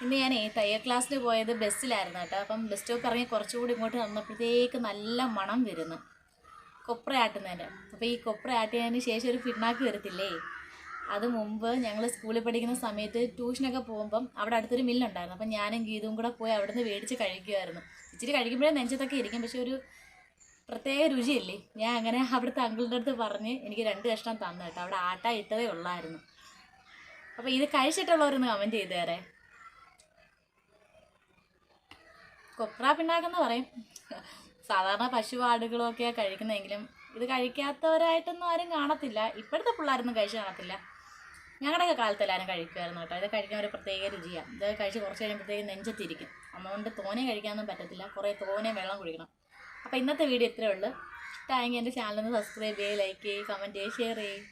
ഇന്ന് ഞാൻ തയ്യൽ ക്ലാസ്സിൽ പോയത് ബസ്സിലായിരുന്നു കേട്ടോ. അപ്പം ബസ് സ്റ്റോപ്പ് ഇറങ്ങി കുറച്ചുകൂടി ഇങ്ങോട്ട് വന്നപ്പോഴത്തേക്ക് നല്ല മണം വരുന്നു കൊപ്ര ആട്ടുന്നതിൻ്റെ. അപ്പോൾ ഈ കൊപ്ര ആട്ടിയതിന് ശേഷം ഒരു പിണ്ണാക്ക് വരത്തില്ലേ, അത് മുമ്പ് ഞങ്ങൾ സ്കൂളിൽ പഠിക്കുന്ന സമയത്ത് ട്യൂഷനൊക്കെ പോകുമ്പം അവിടെ അടുത്തൊരു മില്ലുണ്ടായിരുന്നു. അപ്പം ഞാനും ഗീതവും കൂടെ പോയി അവിടെ നിന്ന് മേടിച്ച് കഴിക്കുമായിരുന്നു. ഇച്ചിരി കഴിക്കുമ്പോഴേ നെഞ്ചത്തൊക്കെ ഇരിക്കും, പക്ഷെ ഒരു പ്രത്യേക രുചിയല്ലേ. ഞാൻ അങ്ങനെ അവിടുത്തെ അങ്കിളിൻ്റെ അടുത്ത് പറഞ്ഞ് എനിക്ക് 2 കഷ്ണം തന്നു കേട്ടോ. അവിടെ ആട്ട ഇട്ടതേ ഉള്ളായിരുന്നു. അപ്പോൾ ഇത് കഴിച്ചിട്ടുള്ളവരൊന്ന് കമൻറ്റ് ചെയ്ത് തരേ. കൊപ്ര പിണ്ണാക്കെന്ന് പറയും. സാധാരണ പശുവാടുകളൊക്കെയാണ് കഴിക്കുന്നതെങ്കിലും ഇത് കഴിക്കാത്തവരായിട്ടൊന്നും ആരും കാണത്തില്ല. ഇപ്പോഴത്തെ പിള്ളേരൊന്നും കഴിച്ച് കാണത്തില്ല. ഞങ്ങളുടെയൊക്കെ കാലത്ത് എല്ലാവരും കഴിക്കുമായിരുന്നു കേട്ടോ. ഇത് കഴിക്കാൻ ഒരു പ്രത്യേക രുചിയാണ്. ഇത് കഴിച്ച് കുറച്ച് കഴിയുമ്പോഴത്തേക്ക് നെഞ്ചത്തിരിക്കും. അതുകൊണ്ട് തോനെ കഴിക്കാനൊന്നും പറ്റത്തില്ല, കുറേ തോനെ വെള്ളം കുടിക്കണം. അപ്പോൾ ഇന്നത്തെ വീഡിയോ ഇത്രയേ ഉള്ളൂ. ഇഷ്ടമായെങ്കിൽ എൻ്റെ ചാനലൊന്ന് സബ്സ്ക്രൈബ് ചെയ്യുക, ലൈക്ക് ചെയ്യുക, കമൻറ്റ് ചെയ്യുക, ഷെയർ ചെയ്യുക.